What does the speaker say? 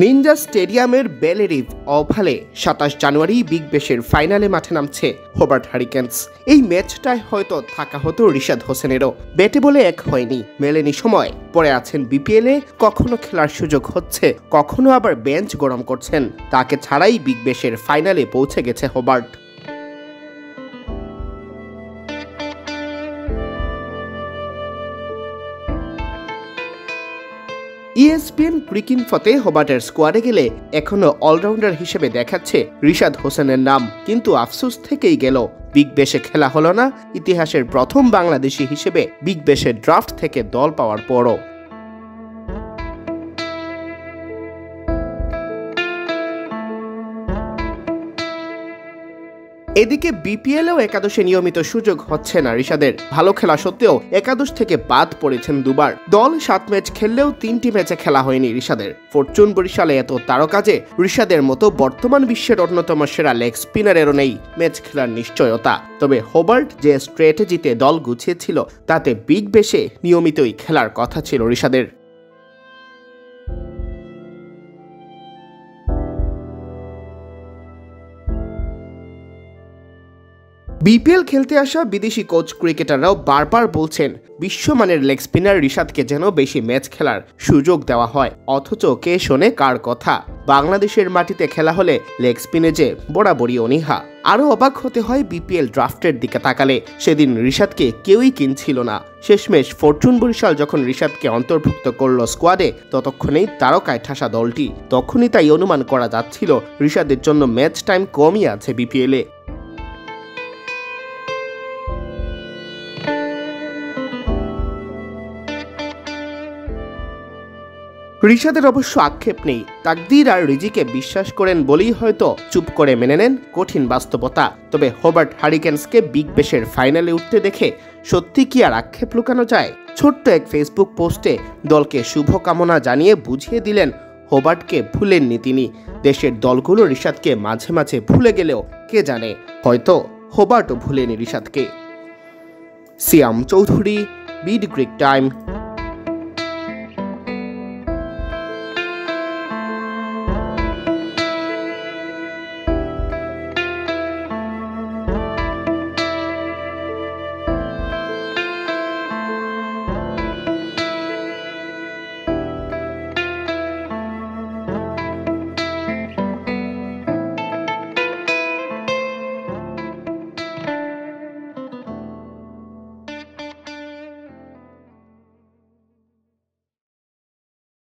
Ninja স্টেডিয়ামের বেলেরিভ ওভালে ২৭ জানুয়ারি big ব্যাশের ফাইনালে মাঠে নামছে হোবার্ট হারিকেনস। এই ম্যাচটায় হয়তো থাকা হতো রিশাদ হোসেনেরও, ব্যাটে বলে এক হয়নি, মেলেনি সময়, পরে আছেন বিপিএলে, কখনো খেলার সুযোগ হচ্ছে, কখনো আবার বেঞ্চ গরম করছেন। তাকে ছাড়াই বিগ ব্যাশের ফাইনালে পৌঁছে গেছে হোবার্ট। ESPN ক্রিকইনফোতে হোবার্টের স্কোয়াডে গেলে এখনো অলরাউন্ডার হিসেবে দেখাচ্ছে রিশাদ হোসেনের নাম, কিন্তু আফসোস থেকেই গেল। বিগ ব্যাশে খেলা হলো না, ইতিহাসের প্রথম বাংলাদেশি হিসেবে বিগ ব্যাশের ড্রাফট থেকে দল পাওয়ার পরও। এদিকে বিপিএলেও একাদশে নিয়মিত সুযোগ হচ্ছে না রিশাদের। ভালো খেলা সত্ত্বেও একাদশ থেকে বাদ পড়েছেন দুবার। দল 7 ম্যাচ খেললেও 3টি ম্যাচে খেলা হয়নি রিশাদের। ফরচুন বরিশালে এত তারকাজে রিশাদের মতো বর্তমান বিশ্বের অন্যতম সেরা লেগ স্পিনারেরও নেই ম্যাচ খেলার নিশ্চয়তা। তবে হোবার্ট যে স্ট্র্যাটেজিতে দল গুছিয়েছিল তাতে বিগ ব্যাশে নিয়মিতই খেলার কথা ছিল রিশাদের। বিপিএল খেলতে আসা বিদেশি কোচ ক্রিকেটাররাও বারবার বলছেন বিশ্বমানের লেগ স্পিনার রিশাদকে যেন বেশি ম্যাচ খেলার সুযোগ দেওয়া হয়, অথচ কে শোনে কার কথা। বাংলাদেশের মাটিতে খেলা হলে লেগ স্পিনে যে বরাবরই অনীহা। আরও অবাক হতে হয় বিপিএল ড্রাফটের দিকে তাকালে। সেদিন রিশাদকে কেউই কিনছিল না। শেষমেশ ফরচুন বরিশাল যখন রিশাদকে অন্তর্ভুক্ত করল স্কোয়াডে, ততক্ষণেই তারকায় ঠাসা দলটি। তখনই তাই অনুমান করা যাচ্ছিল রিশাদের জন্য ম্যাচ টাইম কমই আছে বিপিএলে। রিশাদের অবশ্য আক্ষেপ নেই, তাকদীর আর রিজিকে বিশ্বাস করেন বলেই হয়তো চুপ করে মেনে নেন কঠিন বাস্তবতা। তবে হোবার্ট হারিকেনসকে বিগ ব্যাশের ফাইনালে উঠতে দেখে সত্যি কি আর আক্ষেপ লুকানো যায়? ছোট্ট এক ফেসবুক পোস্টে দলকে শুভকামনা জানিয়ে বুঝিয়ে দিলেন হোবার্টকে ভুলেননি তিনি। দেশের দলগুলো রিশাদকে মাঝে মাঝে ভুলে গেলেও কে জানে, হয়তো হোবার্টও ভুলেনি রিশাদকে। সিয়াম চৌধুরী, বিডি ক্রিক টাইম।